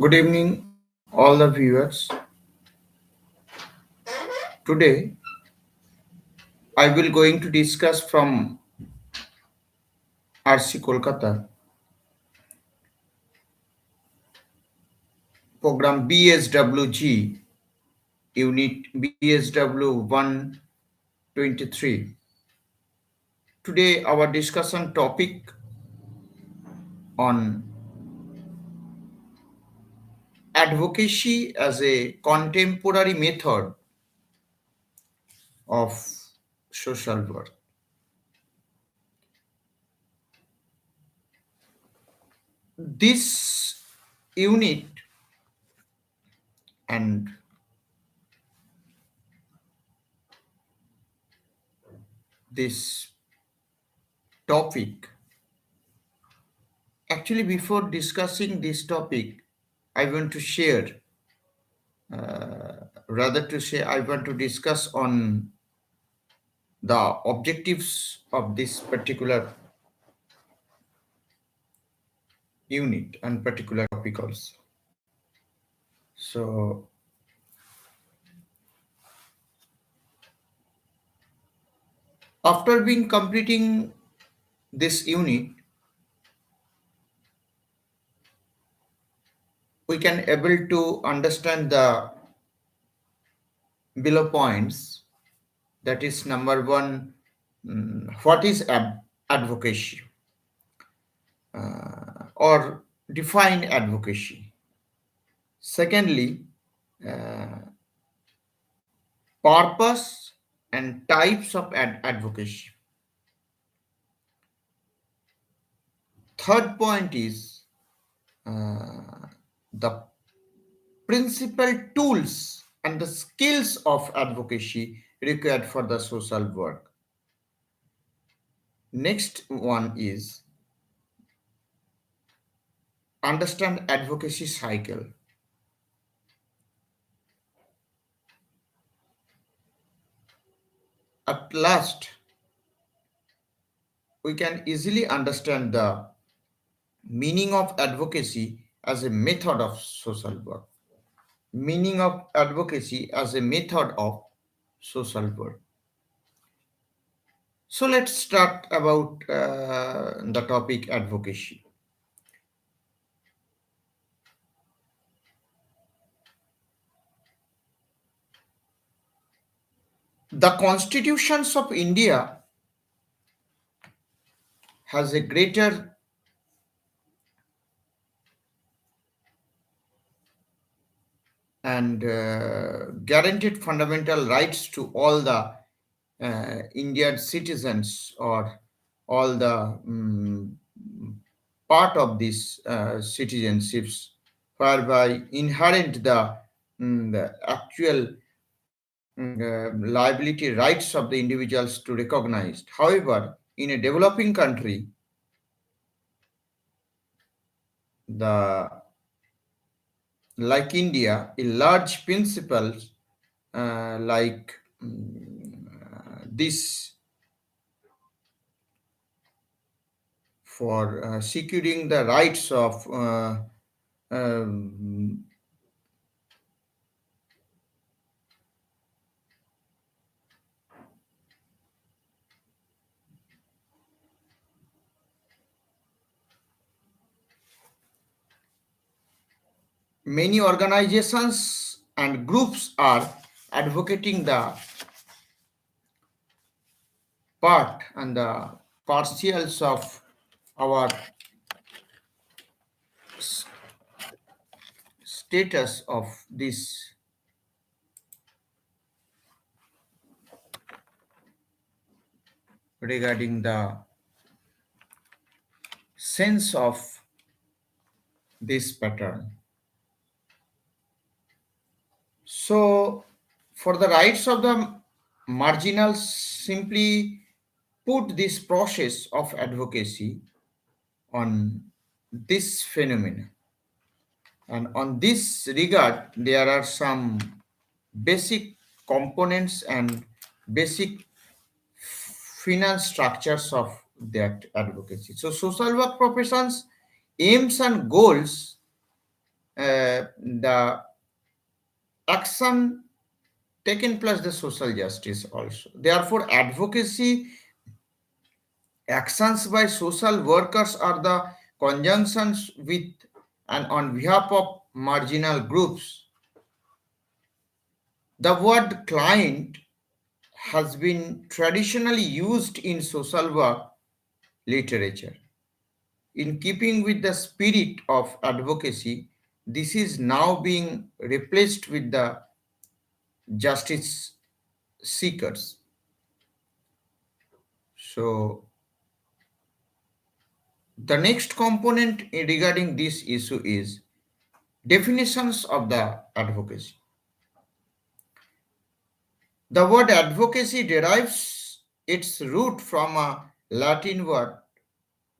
Good evening, all the viewers. Today, I will going to discuss from RC Kolkata program BSWG unit BSW 123. Today, our discussion topic on advocacy as a contemporary method of social work. This unit and this topic. Actually, before discussing this topic, I want to share, rather to say, I want to discuss on the objectives of this particular unit and particular topic also. So, after being completing this unit, we can able to understand the below points. That is number one, what is advocacy or define advocacy. Secondly, uh, purpose and types of advocacy. Third point is the principal tools and the skills of advocacy required for the social work. Next one is understand advocacy cycle. At last, we can easily understand the meaning of advocacy as a method of social work. Meaning of advocacy as a method of social work. So let's start about the topic advocacy. The constitutions of India has a greater and guaranteed fundamental rights to all the Indian citizens or all the part of these citizenships, whereby inherent the actual liability rights of the individuals to recognized. However, in a developing country, the like India, a large principles like this for securing the rights of um, many organizations and groups are advocating the part and the partials of our status of this regarding the sense of this pattern. So, for the rights of the marginals, simply put this process of advocacy on this phenomenon. And on this regard, there are some basic components and basic finance structures of that advocacy. So social work professions aims and goals the action taken plus the social justice also. Therefore, advocacy actions by social workers are the conjunctions with and on behalf of marginal groups. The word client has been traditionally used in social work literature. In keeping with the spirit of advocacy, this is now being replaced with the justice seekers. So, the next component regarding this issue is definitions of the advocacy. The word advocacy derives its root from a Latin word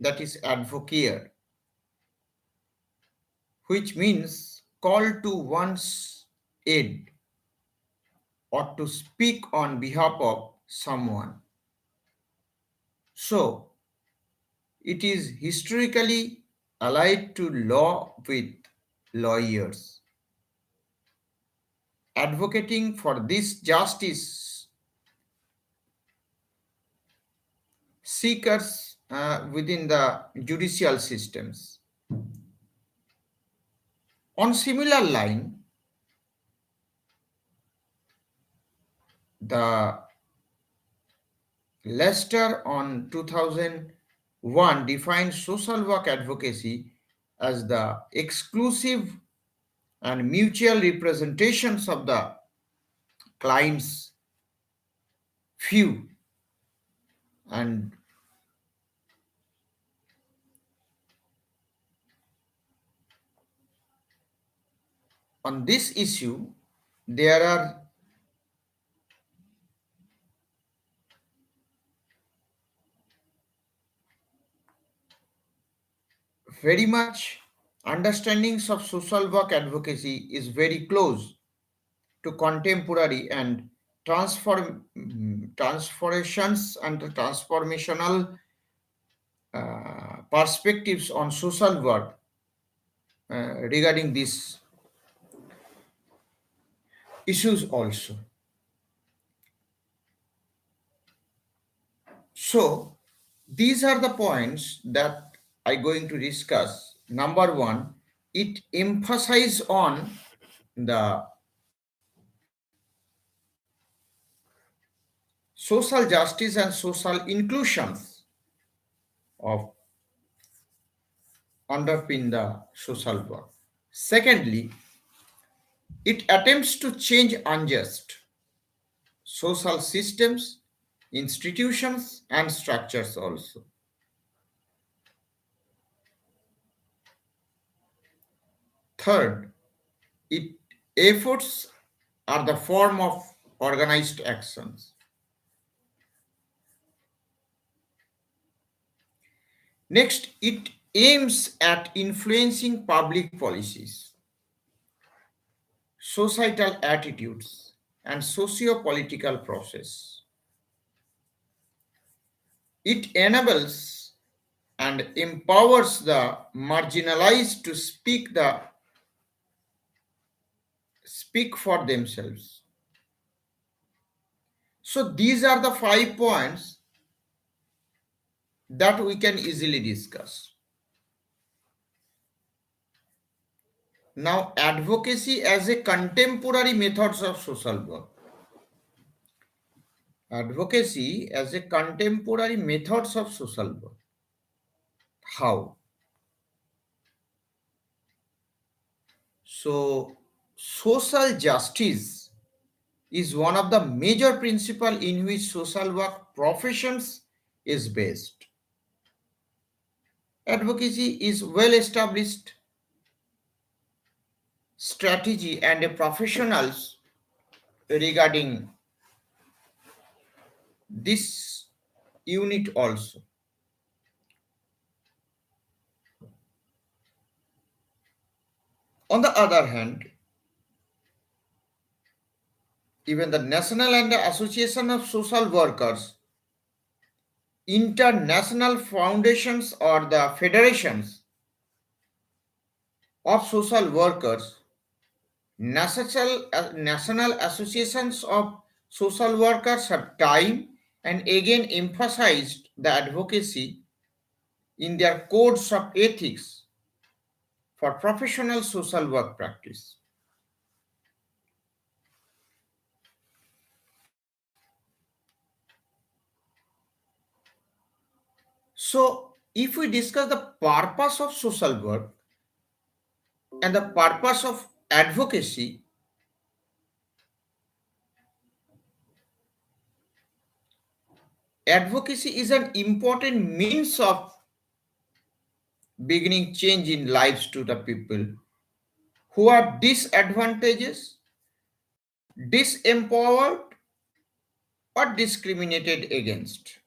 that is advocare, which means call to one's aid or to speak on behalf of someone. So, it is historically allied to law with lawyers. Advocating for this justice seekers within the judicial systems. On similar line, the Leicester on 2001 defined social work advocacy as the exclusive and mutual representations of the client's view, and on this issue there are very much understandings of social work advocacy is very close to contemporary and transformations and transformational perspectives on social work regarding these issues also. So these are the points that I'm going to discuss. Number one, it emphasizes on the social justice and social inclusions of underpin the social work. Secondly, it attempts to change unjust social systems, institutions, and structures also. Third, its efforts are the form of organized actions. Next, it aims at influencing public policies, societal attitudes, and socio-political process. It enables and empowers the marginalized to speak for themselves. So these are the 5 points that we can easily discuss. Now, advocacy as a contemporary methods of social work. Advocacy as a contemporary methods of social work. How? So, social justice is one of the major principles in which social work professions is based. Advocacy is well established strategy and a professionals regarding this unit also. On the other hand, even the National and the Association of Social Workers, international foundations or the federations of social workers, national associations of social workers have time and again emphasized the advocacy in their codes of ethics for professional social work practice. So, if we discuss the purpose of social work and the purpose of advocacy, advocacy is an important means of beginning change in lives to the people who are disadvantaged, disempowered, or discriminated against.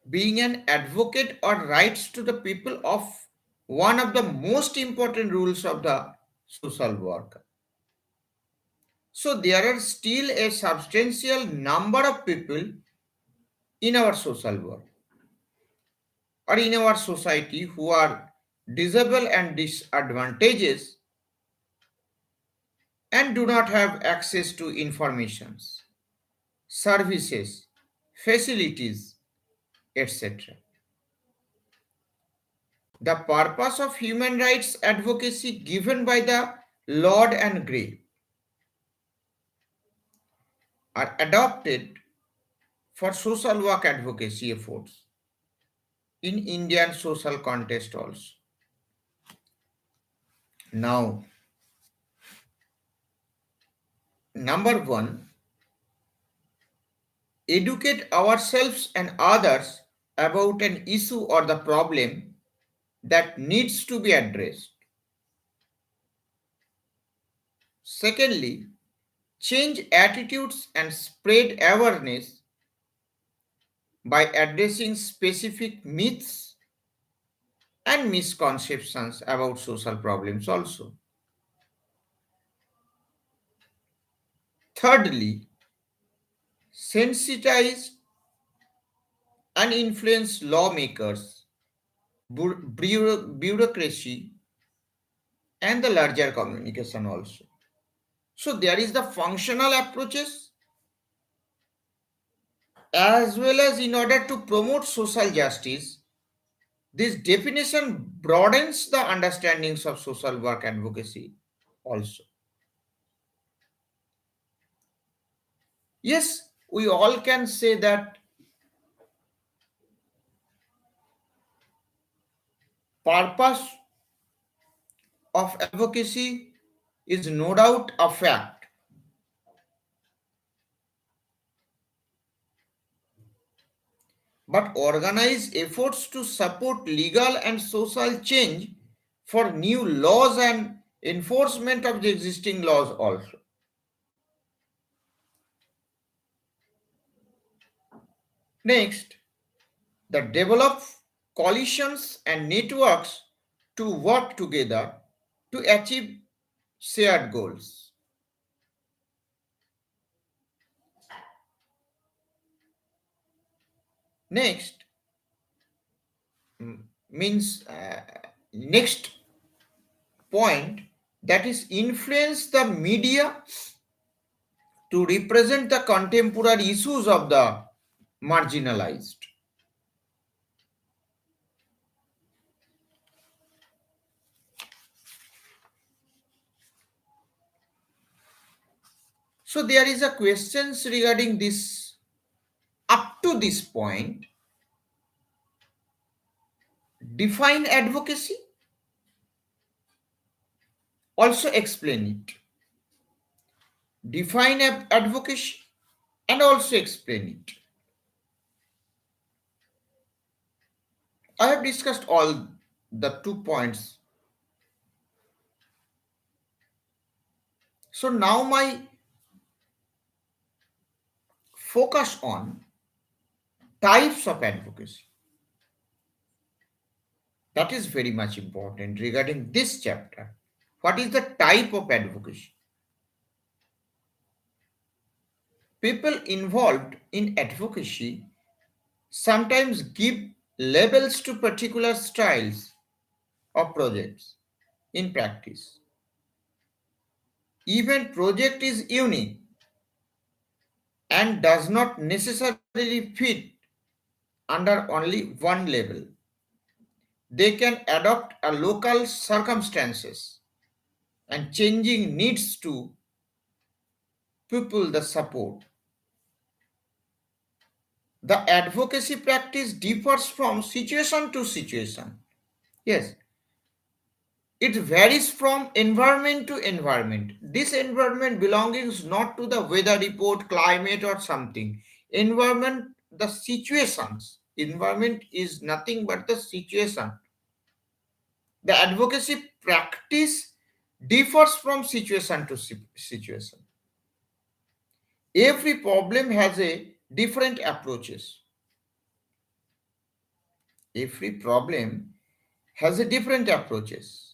Being an advocate or rights to the people of one of the most important rules of the social work. So there are still a substantial number of people in our social work or in our society who are disabled and disadvantaged and do not have access to informations, services, facilities, etc. The purpose of human rights advocacy given by the Lord and Grey are adopted for social work advocacy efforts in Indian social context also. Now, number one, educate ourselves and others about an issue or the problem that needs to be addressed. Secondly, change attitudes and spread awareness by addressing specific myths and misconceptions about social problems also. Thirdly, sensitize and influence lawmakers, bureaucracy, and the larger communication also. So there is the functional approaches as well as in order to promote social justice. This definition broadens the understandings of social work advocacy also. Yes, we all can say that purpose of advocacy is no doubt a fact. But organize efforts to support legal and social change for new laws and enforcement of the existing laws also. Next, the develop coalitions and networks to work together to achieve shared goals. Next, means next point, that is influence the media to represent the contemporary issues of the marginalized. So there is a questions regarding this up to this point. Define advocacy, also explain it. Define advocacy and also explain it. I have discussed all the 2 points. So now my focus on types of advocacy. That is very much important regarding this chapter. What is the type of advocacy? People involved in advocacy sometimes give labels to particular styles of projects in practice. Even project is unique and does not necessarily fit under only one label. They can adopt a local circumstances and changing needs to people the support. The advocacy practice differs from situation to situation. Yes, it varies from environment to environment. This environment belongs not to the weather report, climate, or something. Environment, the situations. Environment is nothing but the situation. The advocacy practice differs from situation to situation. Every problem has a different approaches. Every problem has a different approaches.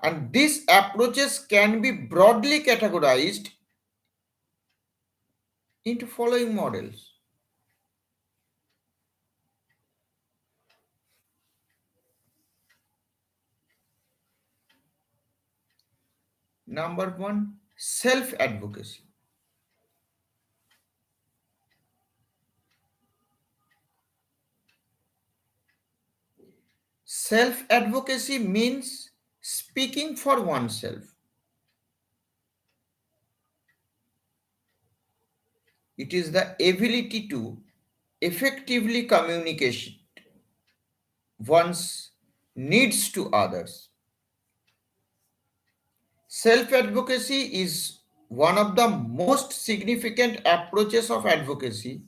And these approaches can be broadly categorized into following models. Number one, self advocacy. Self advocacy means speaking for oneself. It is the ability to effectively communicate one's needs to others. Self advocacy is one of the most significant approaches of advocacy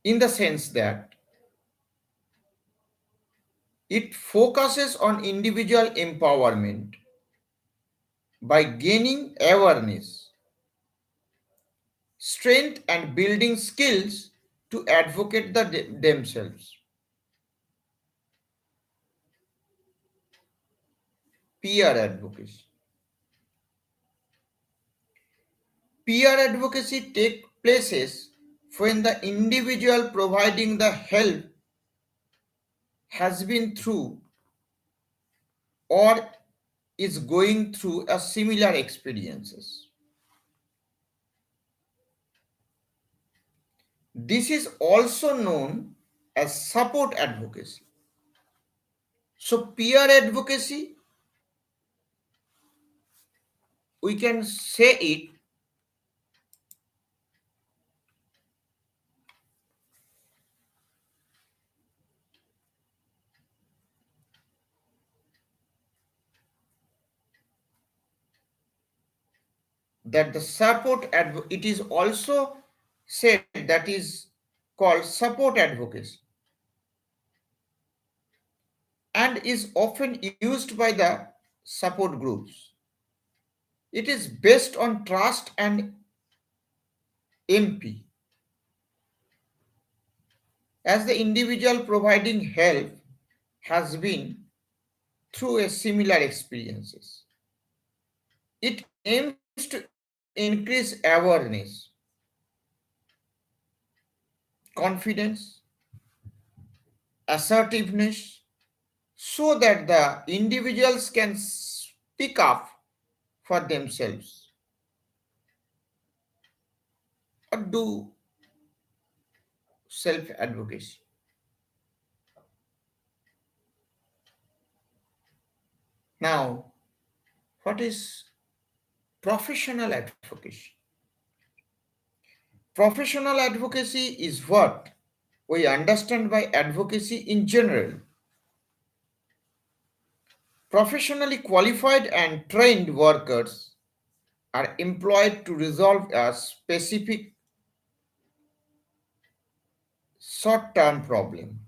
in the sense that it focuses on individual empowerment by gaining awareness, strength, and building skills to advocate themselves. Peer advocacy. Peer advocacy takes places when the individual providing the help has been through or is going through a similar experiences. This is also known as support advocacy. So peer advocacy, we can say it that the it is also said that is called support advocacy and is often used by the support groups. It is based on trust and MP as the individual providing help has been through a similar experiences. It aims to increase awareness, confidence, assertiveness, so that the individuals can speak up for themselves or do self advocacy. Now, what is professional advocacy? Professional advocacy is what we understand by advocacy in general. Professionally qualified and trained workers are employed to resolve a specific short term problem.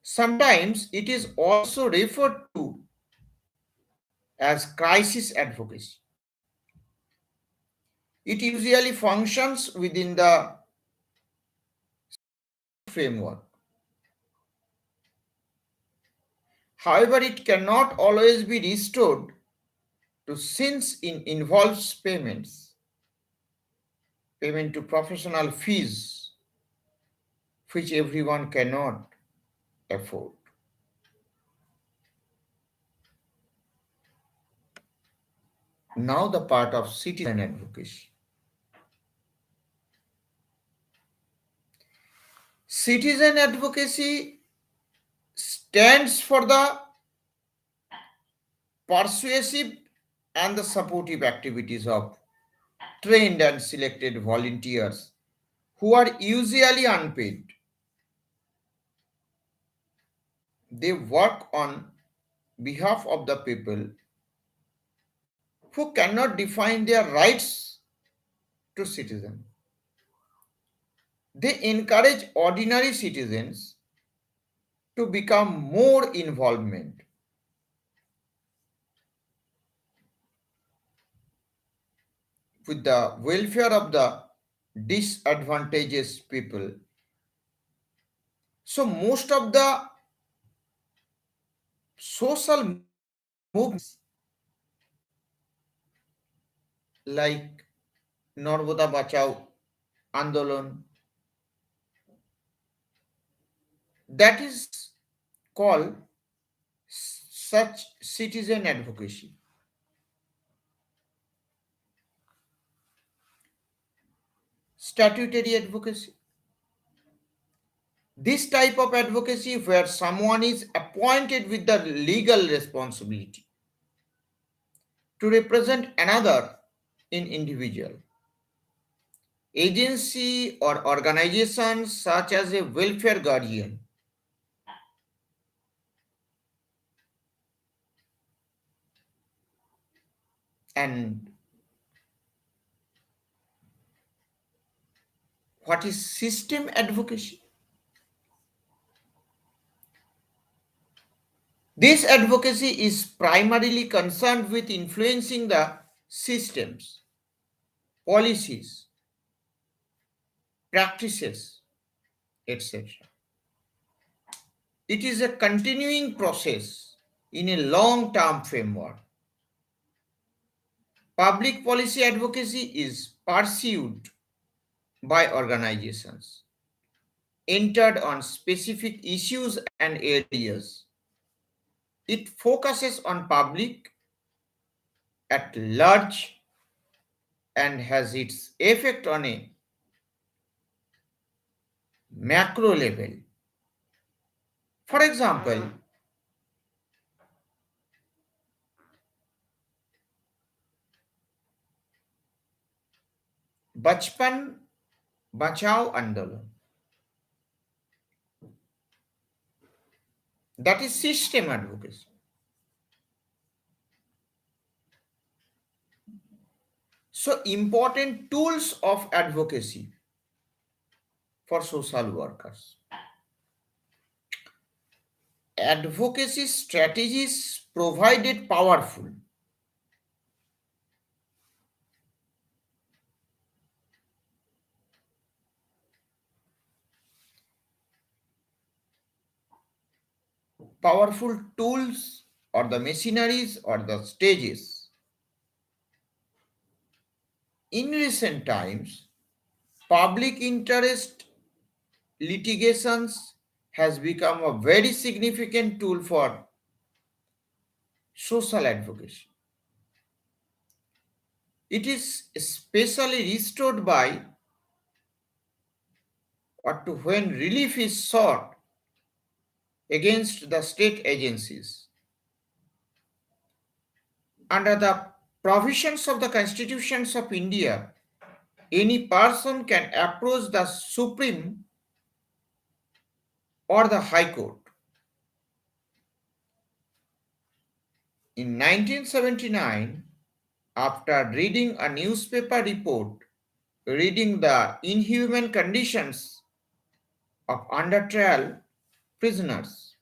Sometimes it is also referred to as crisis advocacy. It usually functions within the framework. However, it cannot always be restored to since it involves payment to professional fees, which everyone cannot afford. Now the part of citizen advocacy. Citizen advocacy stands for the persuasive and the supportive activities of trained and selected volunteers who are usually unpaid. They work on behalf of the people who cannot define their rights to citizens. They encourage ordinary citizens to become more involvement with the welfare of the disadvantaged people. So most of the social movements like Narmada Bachao Andolon, that is called such citizen advocacy. Statutory advocacy. This type of advocacy where someone is appointed with the legal responsibility to represent another in individual agency or organization such as a welfare guardian. And what is system advocacy? This advocacy is primarily concerned with influencing the systems, policies, practices, etc. It is a continuing process in a long term framework. Public policy advocacy is pursued by organizations entered on specific issues and areas. It focuses on public at large and has its effect on a macro level. For example, Bachpan Bachao Andolan, that is system advocacy. So, important tools of advocacy for social workers. Advocacy strategies provided powerful tools or the machineries or the stages. In recent times, public interest litigations has become a very significant tool for social advocacy. It is especially restored by or to when relief is sought against the state agencies. Under the provisions of the constitutions of India, any person can approach the Supreme or the High Court. In 1979, after reading a newspaper report reading the inhuman conditions of under trial prisoners,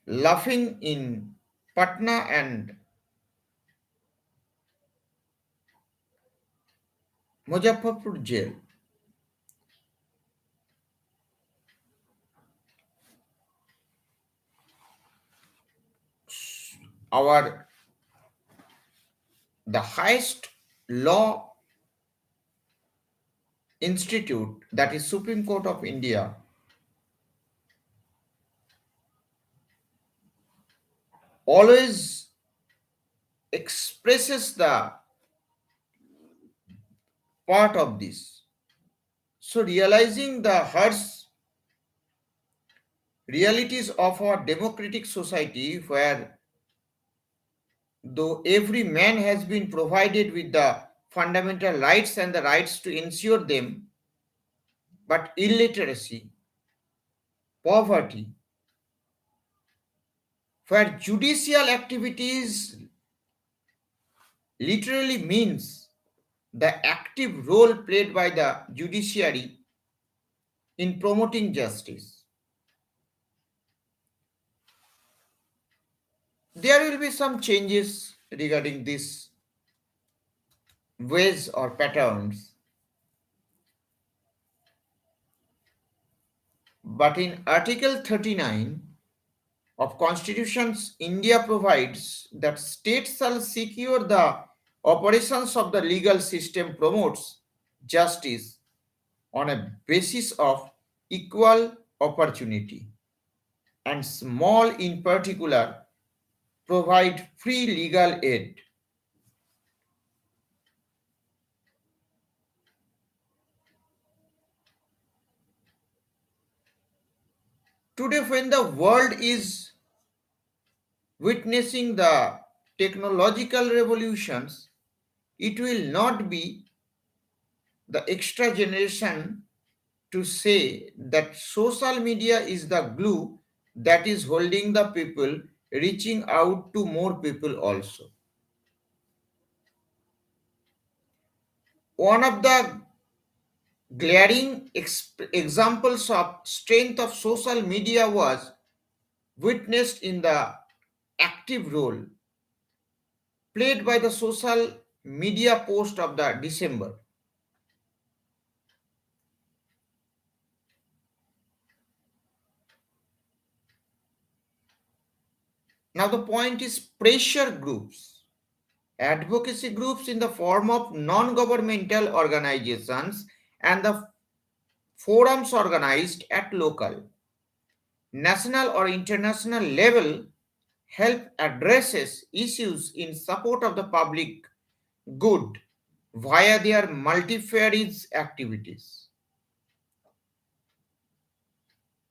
laughing in Patna and Muzaffarpur jail, our the highest law institute, that is Supreme Court of India, always expresses the part of this. So realizing the harsh realities of our democratic society where though every man has been provided with the fundamental rights and the rights to ensure them, but illiteracy, poverty, where judicial activities literally means the active role played by the judiciary in promoting justice. There will be some changes regarding these ways or patterns, but in Article 39 of Constitutions, India provides that states shall secure the operations of the legal system, promotes justice on a basis of equal opportunity, and small in particular provide free legal aid. Today, when the world is witnessing the technological revolutions, it will not be the extra generation to say that social media is the glue that is holding the people, reaching out to more people also. One of the glaring examples of strength of social media was witnessed in the active role played by the social media post of the December. Now the point is pressure groups, advocacy groups in the form of non-governmental organizations and the forums organized at local, national or international level help addresses issues in support of the public good via their multifarious activities.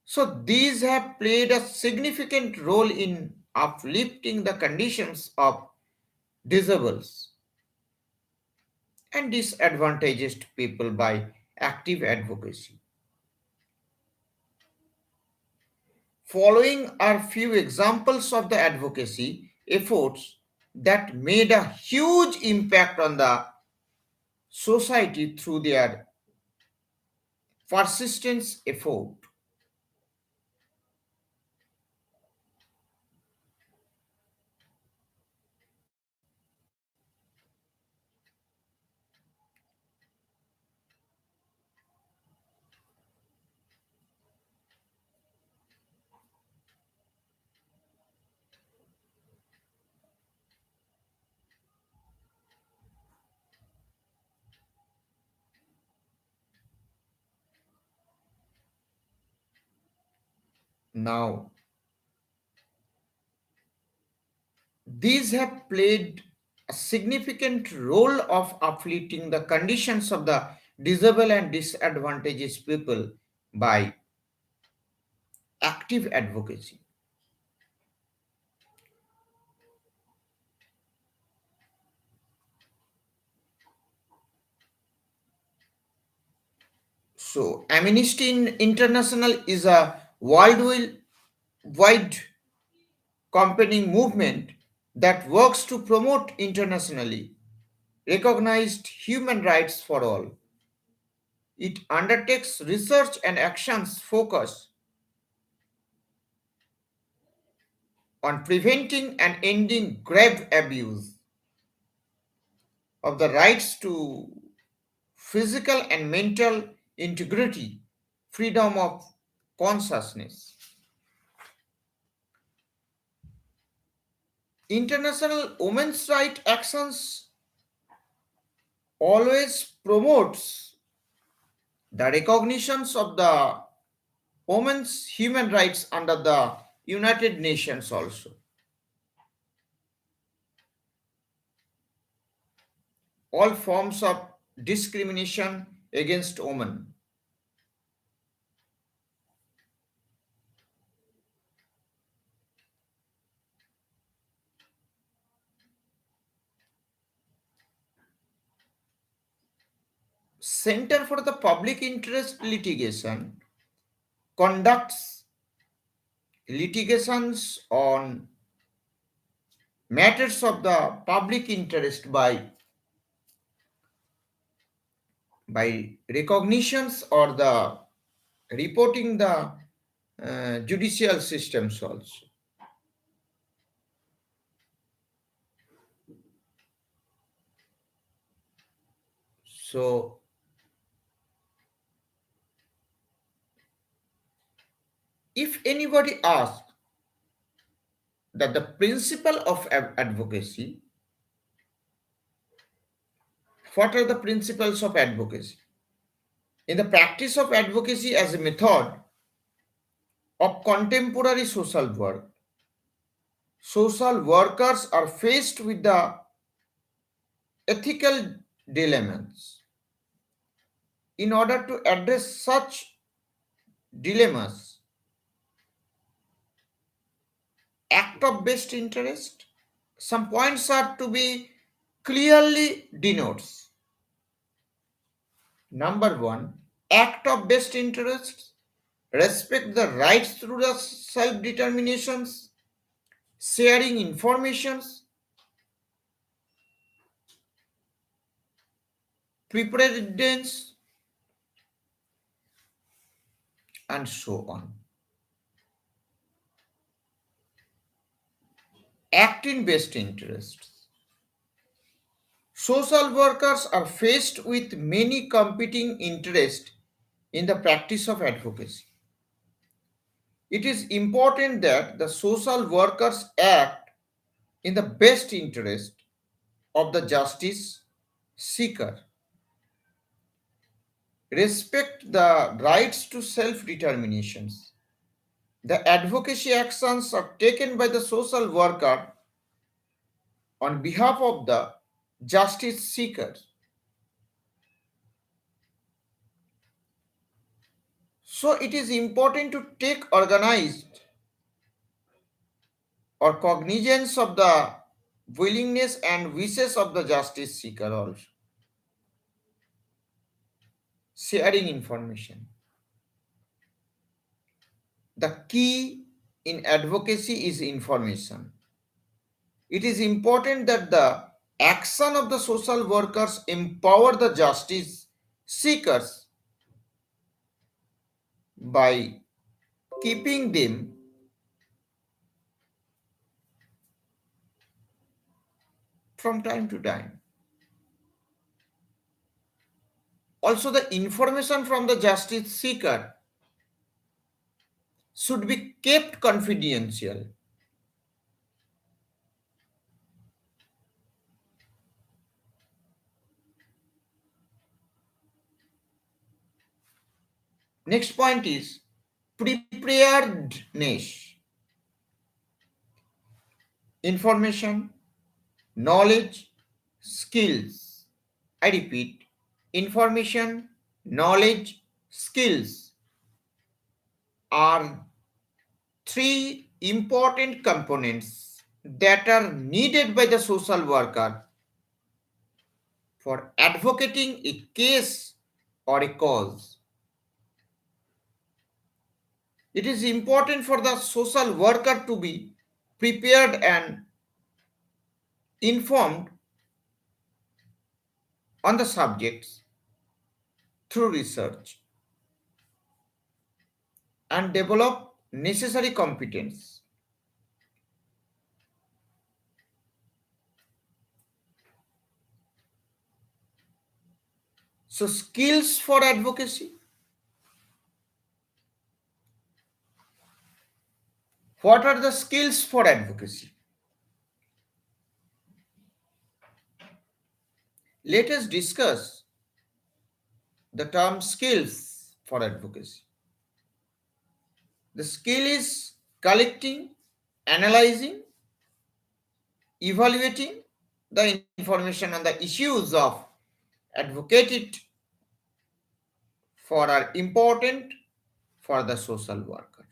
So these have played a significant role in uplifting the conditions of disabled and disadvantaged people by active advocacy. Following are few examples of the advocacy efforts that made a huge impact on the society through their persistence effort. Now, these have played a significant role of uplifting the conditions of the disabled and disadvantaged people by active advocacy. So, Amnesty International is a worldwide accompanying movement that works to promote internationally recognized human rights for all. It undertakes research and actions focused on preventing and ending grave abuse of the rights to physical and mental integrity, freedom of consciousness. International women's rights actions always promotes the recognitions of the women's human rights under the United Nations also. all forms of discrimination against women. Center for the Public Interest Litigation conducts litigations on matters of the public interest by recognitions or the reporting the judicial systems also. So if anybody asks that the principle of advocacy, what are the principles of advocacy? In the practice of advocacy as a method of contemporary social workers are faced with the ethical dilemmas. In order to address such dilemmas, act of best interest, some points are to be clearly denotes. Number one, act of best interest, respect the rights through the self-determinations, sharing informations, preparedness, and so on. Act in best interests. Social workers are faced with many competing interests in the practice of advocacy. It is important that the social workers act in the best interest of the justice seeker, respect the rights to self-determinations. The advocacy actions are taken by the social worker on behalf of the justice seeker. So it is important to take organized or cognizance of the willingness and wishes of the justice seeker also. Sharing information. The key in advocacy is information. It is important that the action of the social workers empower the justice seekers by keeping them from time to time. Also, the information from the justice seeker should be kept confidential. Next point is preparedness. Information, knowledge, skills. I repeat, information, knowledge, skills are three important components that are needed by the social worker for advocating a case or a cause. It is important for the social worker to be prepared and informed on the subjects through research and develop necessary competence. So, skills for advocacy. What are the skills for advocacy? Let us discuss the term skills for advocacy. The skill is collecting, analyzing, evaluating the information on the issues of advocated for are important for the social worker.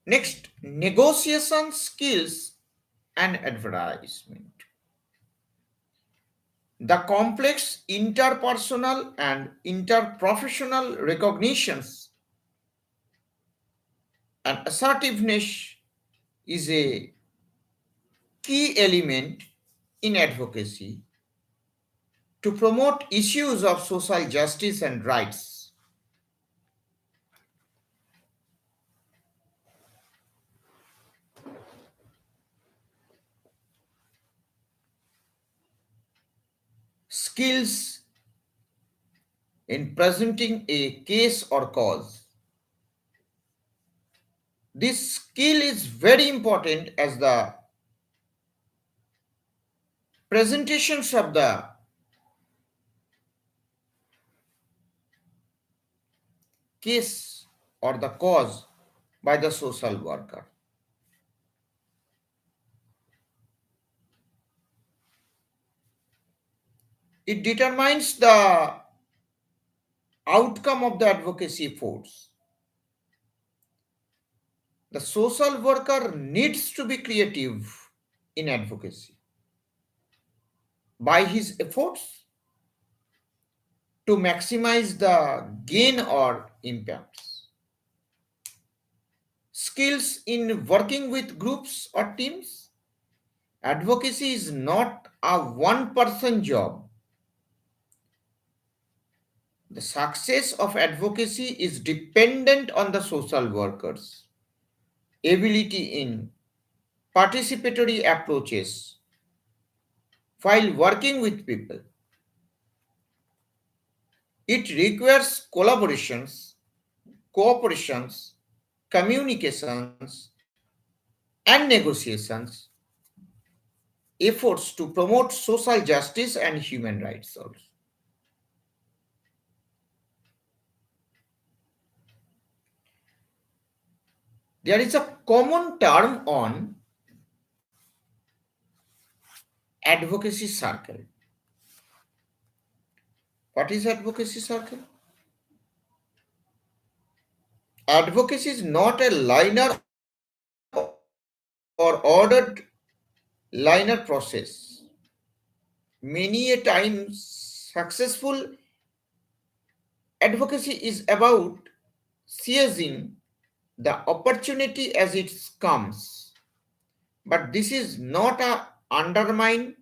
Next, negotiation skills and advertisement. The complex interpersonal and interprofessional recognitions and assertiveness is a key element in advocacy to promote issues of social justice and rights. Skills in presenting a case or cause. This skill is very important as the presentations of the case or the cause by the social worker. It determines the outcome of the advocacy efforts. The social worker needs to be creative in advocacy by his efforts to maximize the gain or impacts. Skills in working with groups or teams. Advocacy is not a one person job. The success of advocacy is dependent on the social workers' ability in participatory approaches while working with people. It requires collaborations, cooperations, communications, and negotiations efforts to promote social justice and human rights also. There is a common term on advocacy circle. What is advocacy circle? Advocacy is not a linear or ordered linear process. Many a times successful advocacy is about seizing the opportunity as it comes. But this is not a undermine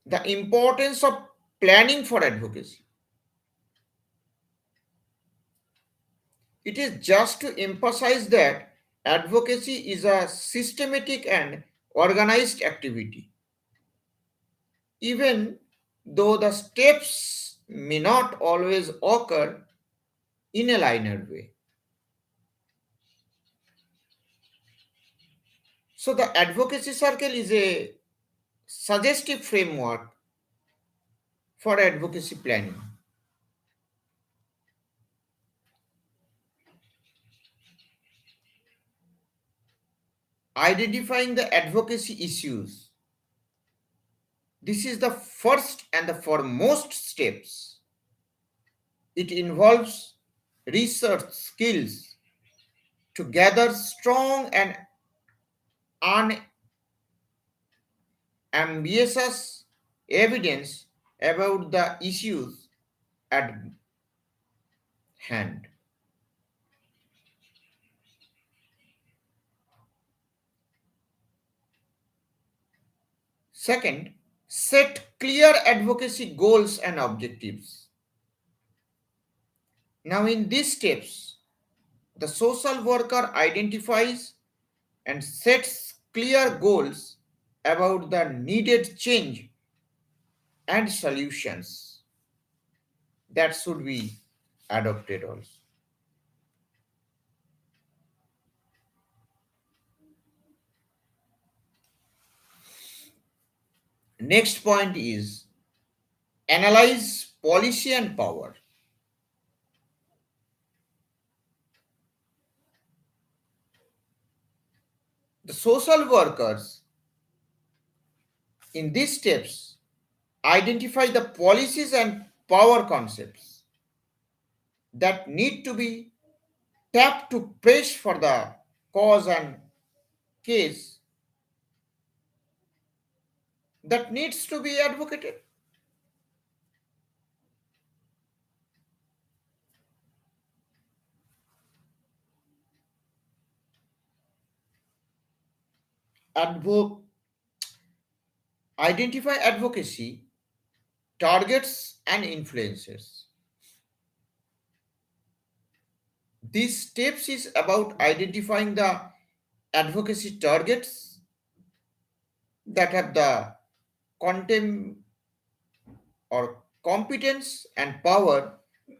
the importance of planning for advocacy. It is just to emphasize that advocacy is a systematic and organized activity. Even though the steps may not always occur in a linear way. So, the advocacy circle is a suggestive framework for advocacy planning. Identifying the advocacy issues. This is the first and the foremost steps. It involves research skills to gather strong and unambiguous evidence about the issues at hand. Second, set clear advocacy goals and objectives. Now, in these steps, the social worker identifies and sets clear goals about the needed change and solutions that should be adopted also. Next point is analyze policy and power. The social workers In these steps, identify the policies and power concepts that need to be tapped to press for the cause and case that needs to be advocated. Advo- Identify advocacy targets and influencers. These steps is about identifying the advocacy targets that have the content or competence and power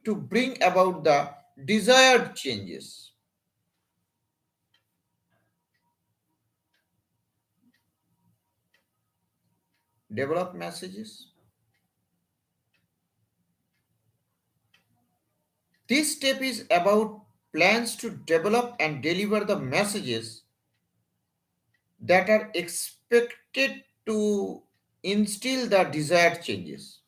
to bring about the desired changes. Develop messages. This step is about plans to develop and deliver the messages that are expected to instill the desired changes.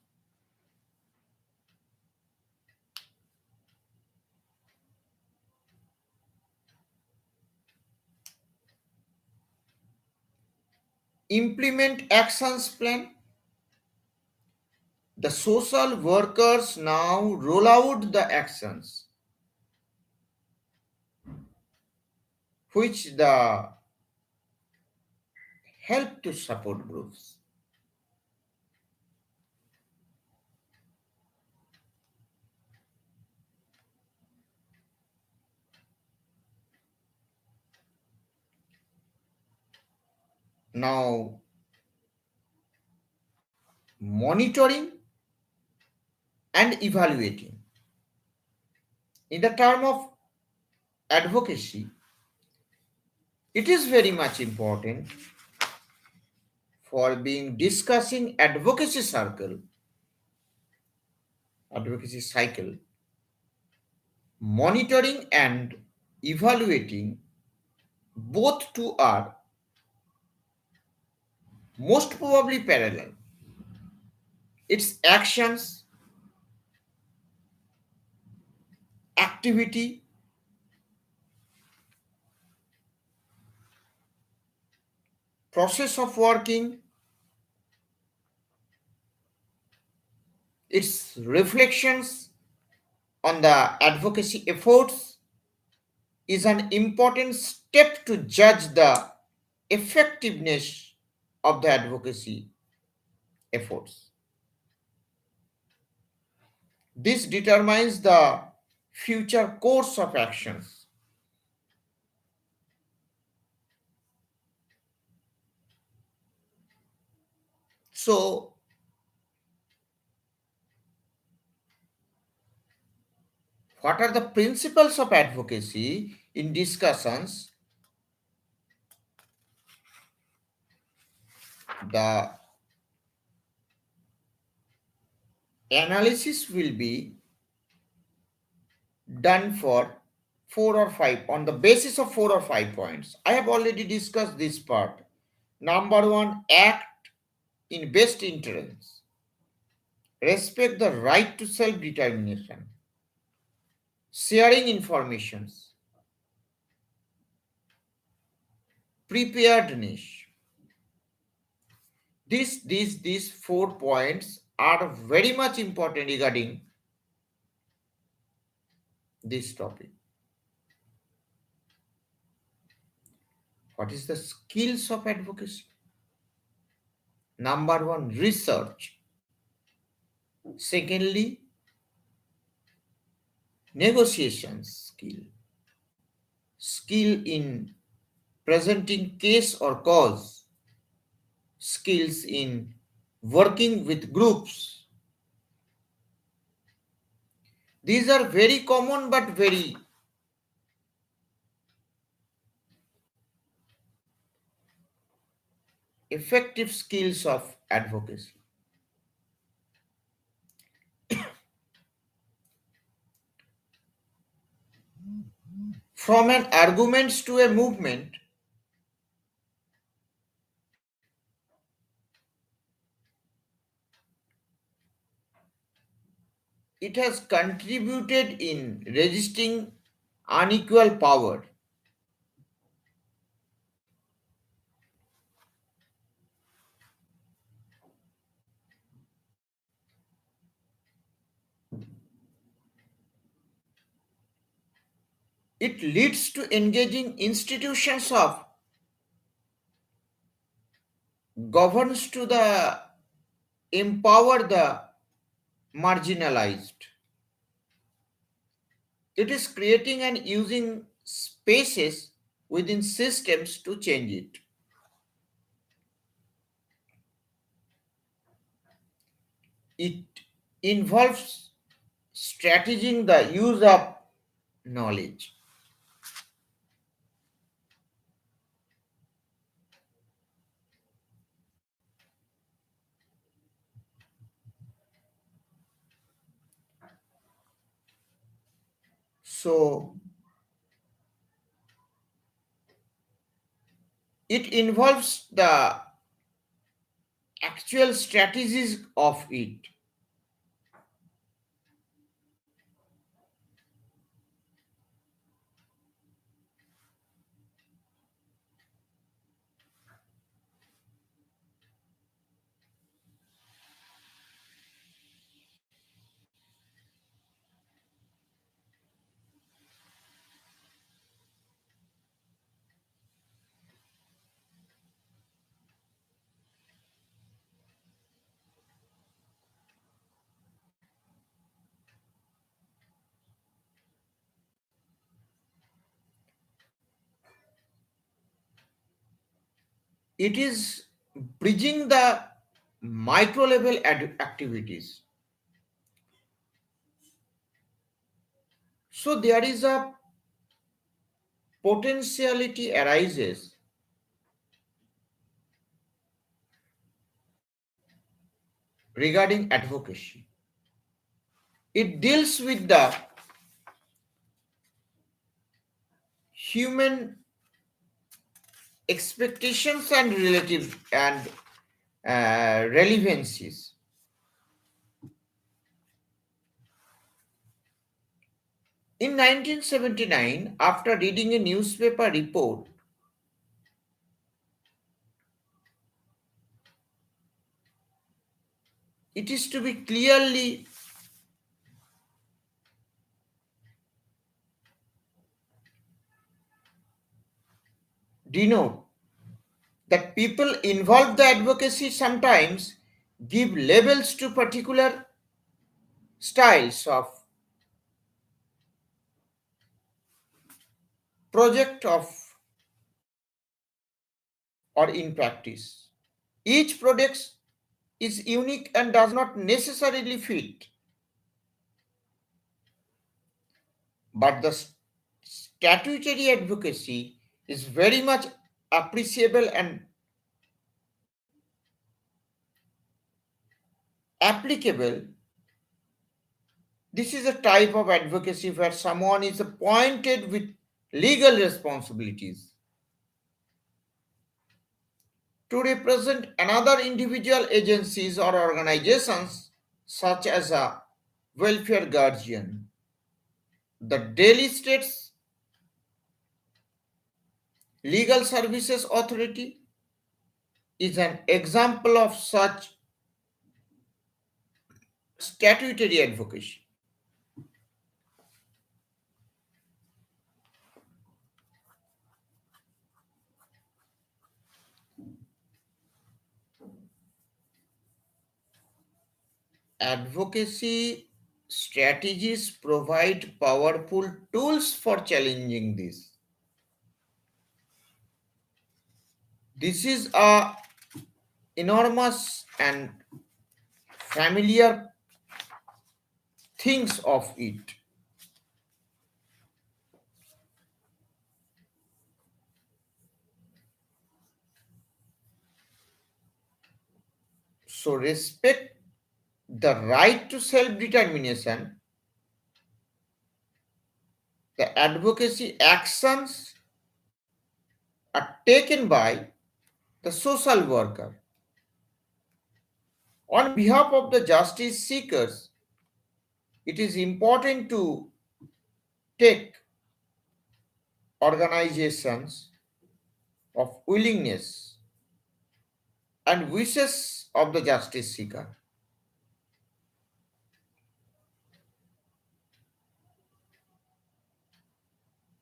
Implement actions plan. The social workers now roll out the actions which the help to support groups. Now, monitoring and evaluating. In the term of advocacy, it is very much important for being discussing advocacy cycle, monitoring and evaluating both two are most probably parallel. Its actions, activity, process of working, its reflections on the advocacy efforts is an important step to judge the effectiveness of the advocacy efforts. This determines the future course of actions. So, what are the principles of advocacy in discussions? The analysis will be done for 4 or 5 on the basis of 4 or 5 points. I have already discussed this part. Number one, act in best interest. Respect the right to self-determination. Sharing informations. Preparedness. These 4 points are very much important regarding this topic. What is the skills of advocacy? Number one, research. Secondly, negotiation skill. Skill in presenting case or cause. Skills in working with groups. These are very common but very effective skills of advocacy. From an argument to a movement, it has contributed in resisting unequal power. It leads to engaging institutions of governance to the empower the marginalized. It is creating and using spaces within systems to change it. It involves strategizing the use of knowledge. So it involves the actual strategies of it. It is bridging the micro level activities. So there is a potentiality arises regarding advocacy. It deals with the human expectations and relative and relevancies. In 1979, after reading a newspaper report, it is to be clearly denote that people involved the advocacy sometimes give labels to particular styles of project of or in practice. Each product is unique and does not necessarily fit, but the statutory advocacy is very much appreciable and applicable. This is a type of advocacy where someone is appointed with legal responsibilities to represent another individual agencies or organizations such as a welfare guardian. The Delhi State's Legal Services Authority is an example of such statutory advocacy. Advocacy strategies provide powerful tools for challenging this. This is a enormous and familiar things of it. So respect the right to self-determination, the advocacy actions are taken by the social worker on behalf of the justice seekers it is important to take organizations of willingness and wishes of the justice seeker.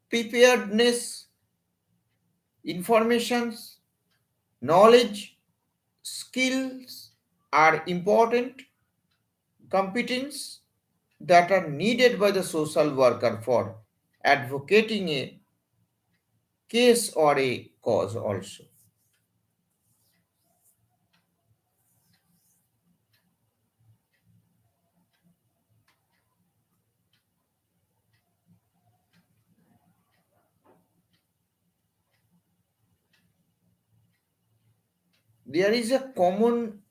Preparedness, informations, knowledge, skills are important competence that are needed by the social worker for advocating a case or a cause also. There is a common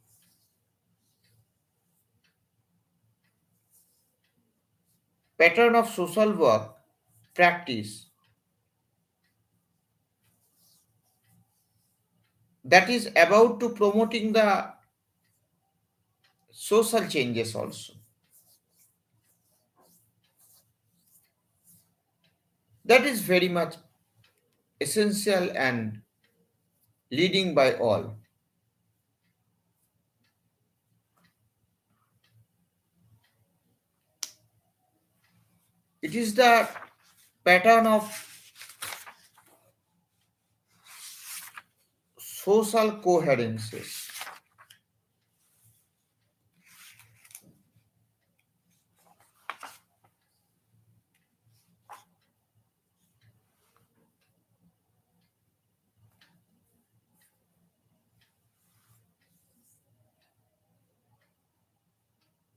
pattern of social work practice that is about to promoting the social changes also. That is very much essential and leading by all. It is the pattern of social coherences.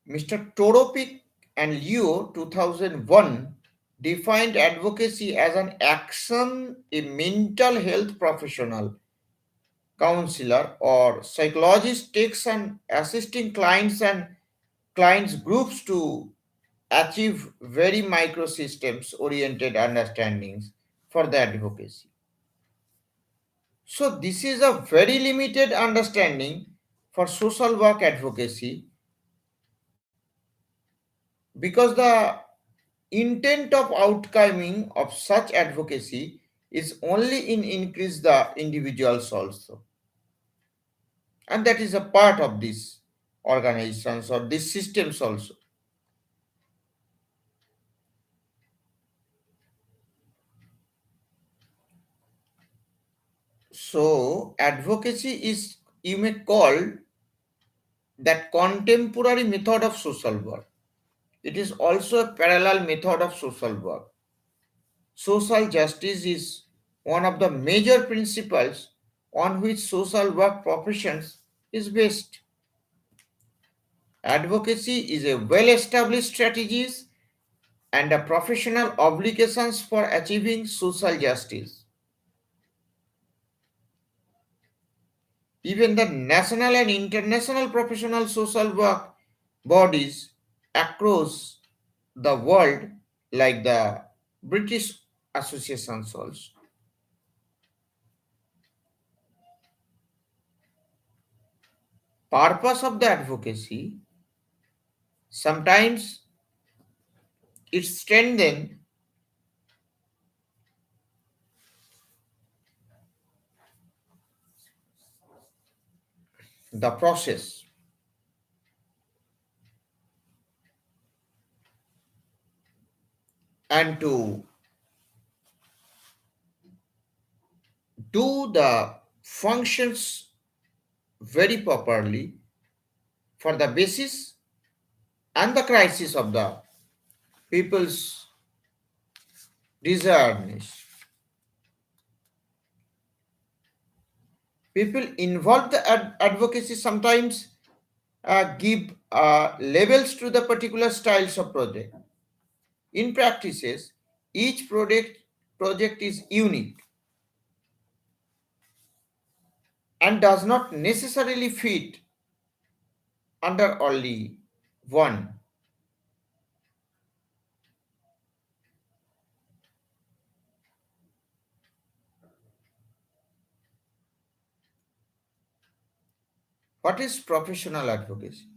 Mr. Toropik and Leo 2001 defined advocacy as an action a mental health professional, counselor, or psychologist takes on assisting clients and clients groups to achieve very microsystems oriented understandings for the advocacy. So this is a very limited understanding for social work advocacy because the intent of outcoming of such advocacy is only in increase the individuals also, and that is a part of these organizations or these systems also. So advocacy is, you may call, that contemporary method of social work. It is also a parallel method of social work. Social justice is one of the major principles on which social work professions is based. Advocacy is a well-established strategies and a professional obligations for achieving social justice. Even the national and international professional social work bodies across the world, like the British associations also. Purpose of the advocacy, sometimes it strengthens the process and to do the functions very properly for the basis and the crisis of the people's desiredness. People involved the advocacy sometimes give labels to the particular styles of project. In practices, each project is unique and does not necessarily fit under only one. What is professional advocacy?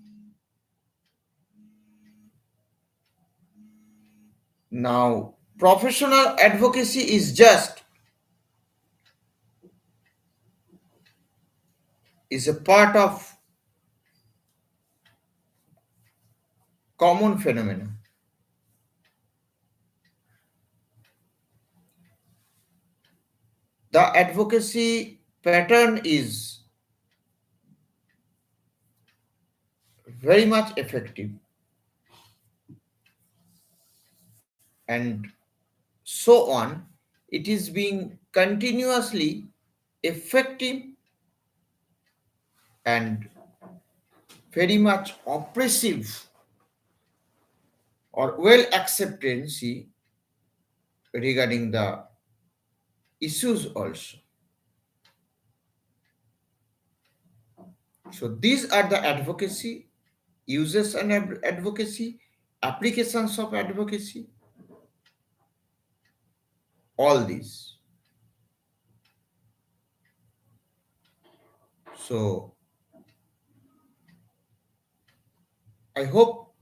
Now, professional advocacy is a part of common phenomenon. The advocacy pattern is very much effective and so on. It is being continuously effective and very much oppressive or well acceptancy regarding the issues also. So these are the advocacy, uses and advocacy, applications of advocacy, all these. So I hope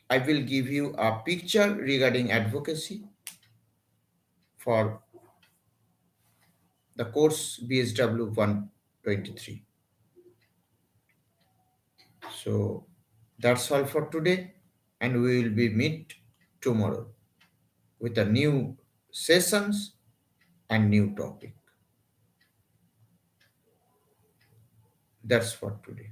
I will give you a picture regarding advocacy for the course BSW 123. So that's all for today, and we will be meet tomorrow with a new sessions and new topic. That's for today.